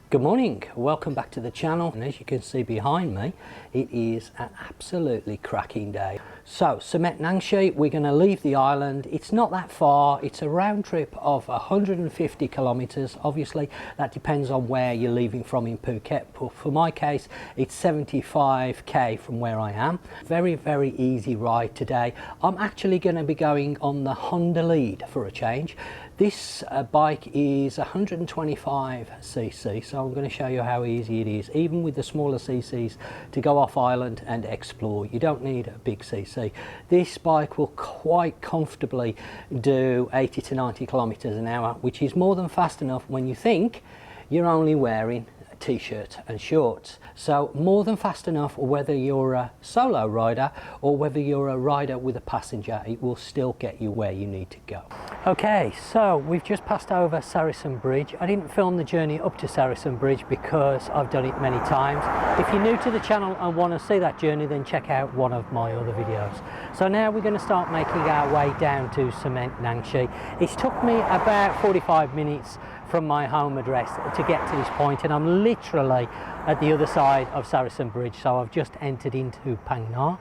Good morning, welcome back to the channel, and as you can see behind me, it is an absolutely cracking day. So Samet Nangshe, we're going to leave the island. It's not that far, it's a round trip of 150 kilometers. Obviously that depends on where you're leaving from in Phuket, but for my case it's 75k from where I am. Very easy ride today. I'm actually going to be going on the Honda lead for a change. This bike is 125cc, so I'm going to show you how easy it is, even with the smaller cc's, to go off island and explore. You don't need a big cc. This bike will quite comfortably do 80 to 90 kilometers an hour, which is more than fast enough when you think you're only wearing a t-shirt and shorts. So more than fast enough, whether you're a solo rider or whether you're a rider with a passenger, it will still get you where you need to go. Okay, so we've just passed over Saracen Bridge. I didn't film the journey up to Saracen Bridge because I've done it many times. If you're new to the channel and want to see that journey, then check out one of my other videos. So now we're going to start making our way down to Samet Nangshe. It's took me about 45 minutes from my home address to get to this point, and I'm literally at the other side of Saracen Bridge. So I've just entered into Phang Nga,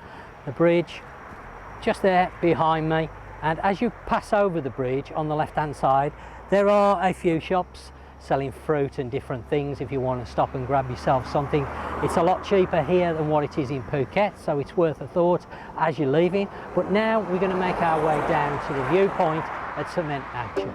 the bridge just there behind me. And as you pass over the bridge on the left hand side, there are a few shops selling fruit and different things if you want to stop and grab yourself something. It's a lot cheaper here than what it is in Phuket, so it's worth a thought as you're leaving. But now we're going to make our way down to the viewpoint at Samet Nangshe.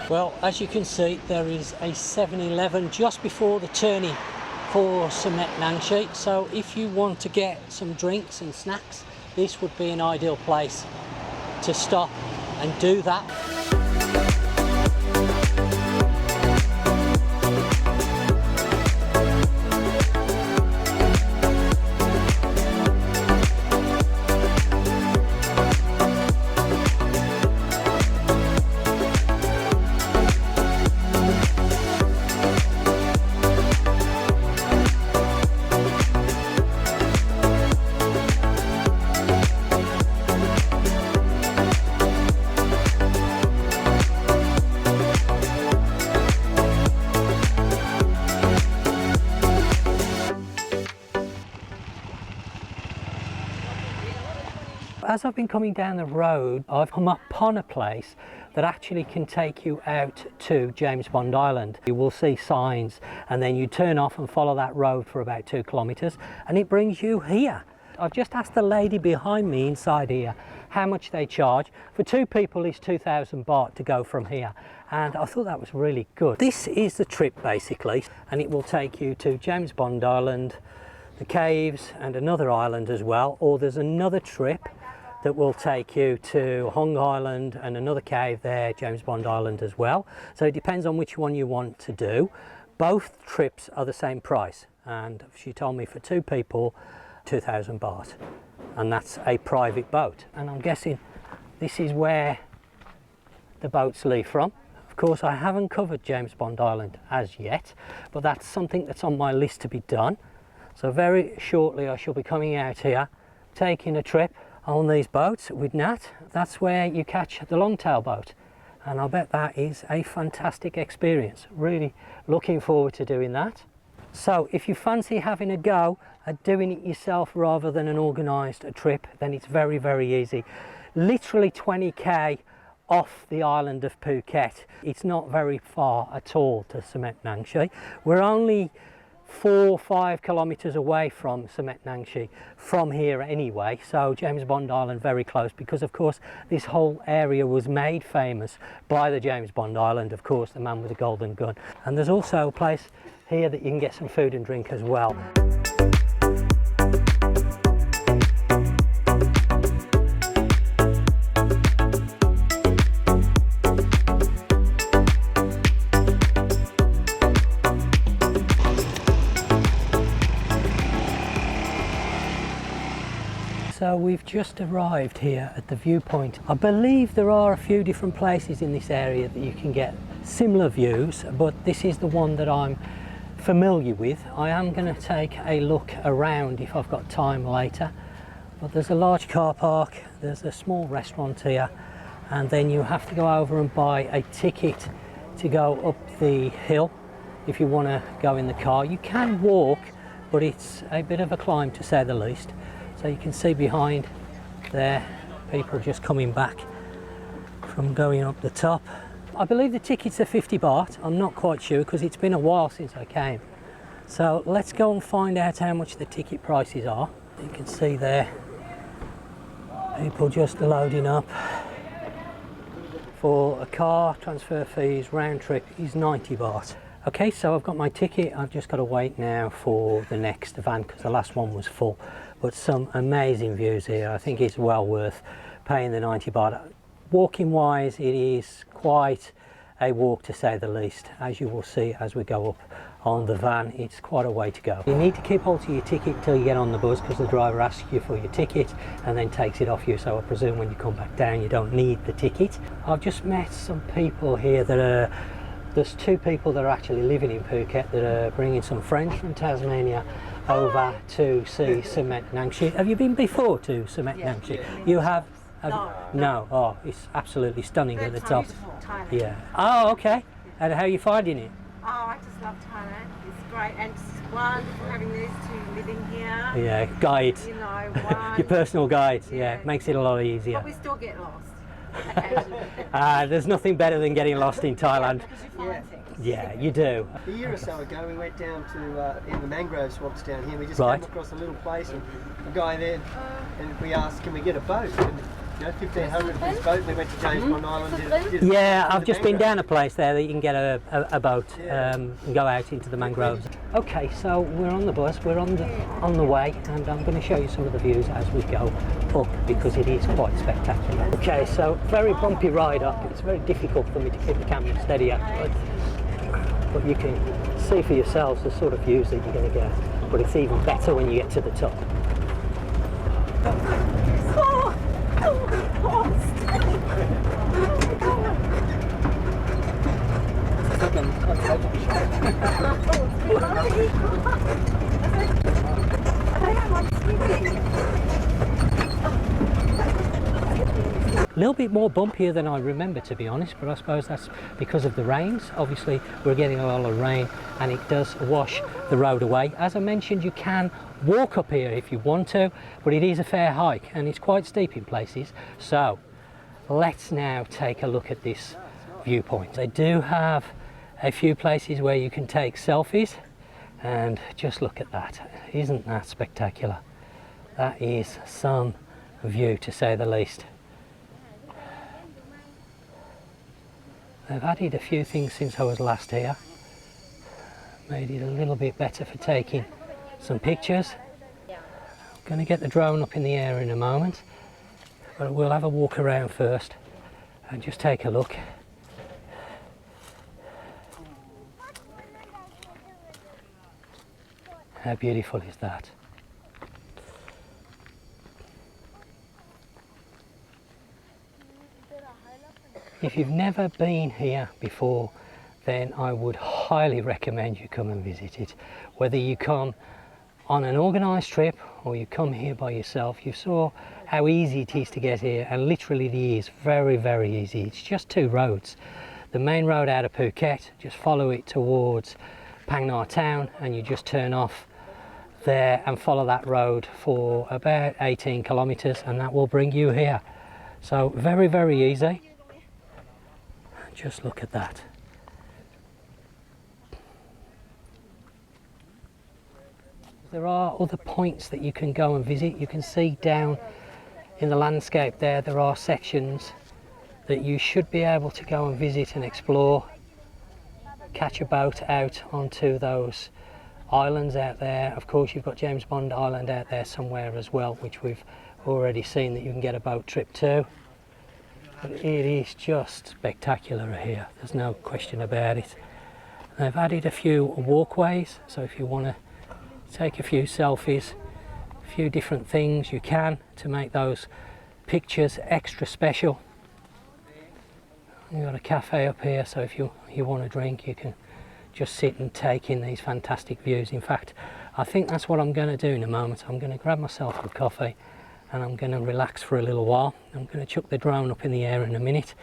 Well, as you can see, there is a 7-Eleven just before the turning for Samet Nangshe. So if you want to get some drinks and snacks, this would be an ideal place to stop and do that. As I've been coming down the road, I've come upon a place that actually can take you out to James Bond Island. You will see signs, and then you turn off and follow that road for about 2 kilometers, and it brings you here. I've just asked the lady behind me inside here how much they charge. For 2 people it's 2,000 baht to go from here, and I thought that was really good. This is the trip basically, and it will take you to James Bond Island, the caves, and another island as well, or there's another trip that will take you to Hong Island and another cave there, James Bond Island as well. So it depends on which one you want to do. Both trips are the same price, and she told me for 2 people 2,000 baht, and that's a private boat. And I'm guessing this is where the boats leave from. Of course, I haven't covered James Bond Island as yet, but that's something that's on my list to be done. So very shortly I shall be coming out here, taking a trip. on these boats with Nat. That's where you catch the longtail boat, and I bet that is a fantastic experience. Really looking forward to doing that. So if you fancy having a go at doing it yourself rather than an organised trip, then it's very, very easy. Literally 20k off the island of Phuket. It's not very far at all to Samet Nangshe. We're only 4 or 5 kilometres away from Samet Nangshe from here anyway, so James Bond Island very close, because of course this whole area was made famous by the James Bond Island, of course, the man with the golden gun. And there's also a place here that you can get some food and drink as well. So we've just arrived here at the viewpoint. I believe there are a few different places in this area that you can get similar views, but this is the one that I'm familiar with. I am going to take a look around if I've got time later, but there's a large car park, there's a small restaurant here, and then you have to go over and buy a ticket to go up the hill if you want to go in the car. You can walk, but it's a bit of a climb to say the least. So you can see behind there people just coming back from going up the top. I believe the tickets are 50 baht. I'm not quite sure because it's been a while since I came. So let's go and find out how much the ticket prices are. You can see there people just loading up. For a car, transfer fees round trip is 90 baht. Okay, so I've got my ticket. I've just got to wait now for the next van because the last one was full. But some amazing views here. I think it's well worth paying the 90 baht. Walking wise, it is quite a walk to say the least. As you will see as we go up on the van, it's quite a way to go. You need to keep hold of your ticket until you get on the bus because the driver asks you for your ticket and then takes it off you. So I presume when you come back down you don't need the ticket. I've just met some people here that are, there's 2 people that are actually living in Phuket that are bringing some friends from Tasmania over to see Samet Nangshe. Have you been before to Samet Nangshe? You have? No. Oh, it's absolutely stunning at the top. Thailand. Yeah. Oh, okay. And how are you finding it? Oh, I just love Thailand. It's great, and it's wonderful having these 2 living here. Yeah, guides. You know, Your personal guides. Yeah, makes it a lot easier. But we still get lost. There's nothing better than getting lost in Thailand. Because you find things. Yeah, you do. A year or so ago, we went down to in the mangrove swamps down here. We just Right. came across a little place, and a guy there, and we asked, "Can we get a boat?" And, you know, 1,500 for this boat. We went to James Bond Island. Did Yeah, I've the just been mangrove. down a place there that you can get a boat and go out into the mangroves. Okay, so we're on the bus, we're on the way, and I'm going to show you some of the views as we go up because it is quite spectacular. Okay, so very bumpy ride up. It's very difficult for me to keep the camera steady actually, but you can see for yourselves the sort of views that you're going to get. But it's even better when you get to the top. A little bit more bumpier than I remember, to be honest, but I suppose that's because of the rains. Obviously we're getting a lot of rain and it does wash the road away. As I mentioned, you can walk up here if you want to, but it is a fair hike and it's quite steep in places. So let's now take a look at this viewpoint. They do have a few places where you can take selfies, and just look at that. Isn't that spectacular? That is some view to say the least. They've added a few things since I was last here, made it a little bit better for taking some pictures. I'm going to get the drone up in the air in a moment, but we'll have a walk around first and just take a look. How beautiful is that? If you've never been here before, then I would highly recommend you come and visit it. Whether you come on an organised trip, or you come here by yourself, you saw how easy it is to get here, and literally it is very, very easy. It's just 2 roads. The main road out of Phuket, just follow it towards Phang Nga town, and you just turn off there and follow that road for about 18 kilometres, and that will bring you here. So very, very easy. Just look at that. There are other points that you can go and visit. You can see down in the landscape there are sections that you should be able to go and visit and explore. Catch a boat out onto those islands out there. Of course, you've got James Bond Island out there somewhere as well, which we've already seen that you can get a boat trip to. But it is just spectacular here, there's no question about it. They've added a few walkways, so if you want to take a few selfies, a few different things you can to make those pictures extra special. You've got a cafe up here, so if you want a drink, you can just sit and take in these fantastic views. In fact, I think that's what I'm going to do in a moment. I'm going to grab myself a coffee and I'm going to relax for a little while. I'm going to chuck the drone up in the air in a minute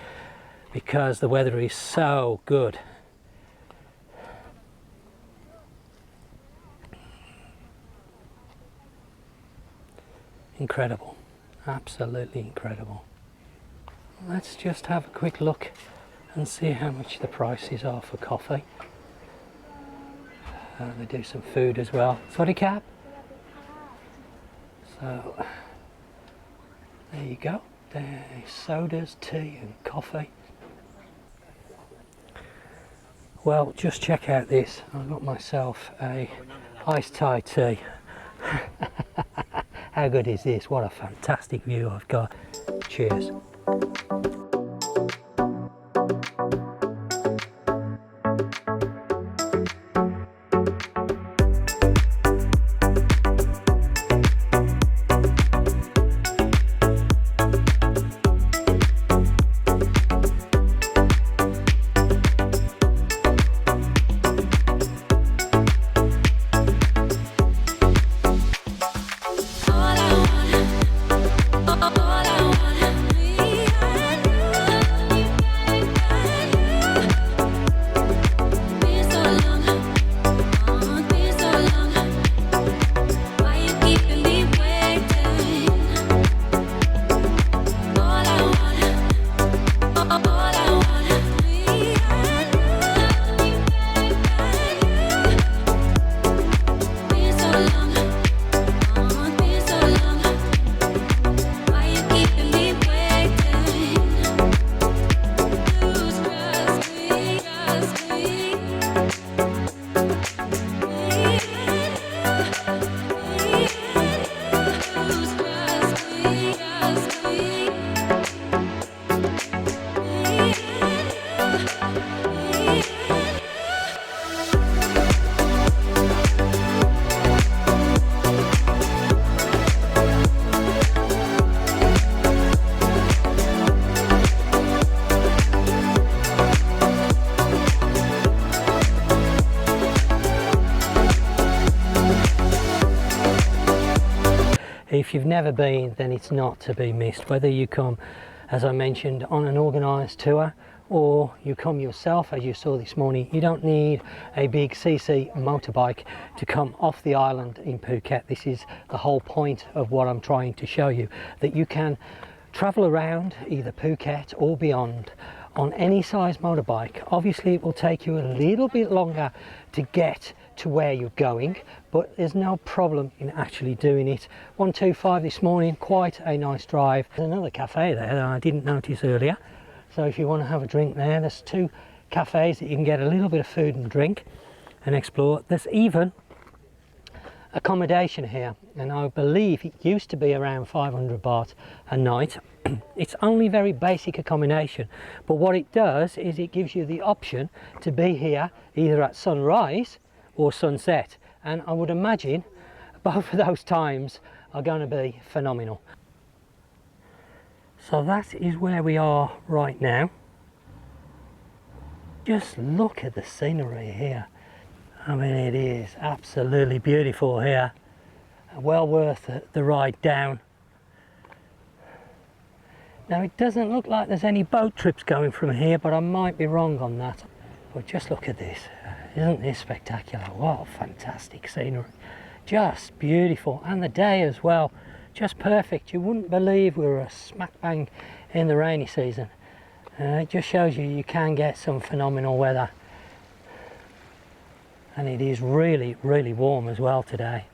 because the weather is so good. Incredible, absolutely incredible. Let's just have a quick look and see how much the prices are for coffee. They do some food as well. Sorry, Cap. So there you go. There's sodas, tea and coffee. Well, just check out this. I got myself a iced Thai tea. How good is this? What a fantastic view I've got. Cheers. If you've never been, then it's not to be missed. Whether you come, as I mentioned, on an organised tour or you come yourself, as you saw this morning, you don't need a big CC motorbike to come off the island in Phuket. This is the whole point of what I'm trying to show you, that you can travel around either Phuket or beyond on any size motorbike. Obviously it will take you a little bit longer to get to where you're going, but there's no problem in actually doing it. 125 this morning, quite a nice drive. There's another cafe there that I didn't notice earlier, so if you want to have a drink there's 2 cafes that you can get a little bit of food and drink and explore. There's even accommodation here, and I believe it used to be around 500 baht a night. It's only very basic accommodation, but what it does is it gives you the option to be here either at sunrise or sunset, and I would imagine both of those times are going to be phenomenal. So that is where we are right now. Just look at the scenery here. I mean, it is absolutely beautiful here. Well worth the ride down. Now it doesn't look like there's any boat trips going from here, but I might be wrong on that. But just look at this. Isn't this spectacular? What fantastic scenery. Just beautiful. And the day as well. Just perfect. You wouldn't believe we were smack bang in the rainy season. It just shows you can get some phenomenal weather. And it is really, really warm as well today.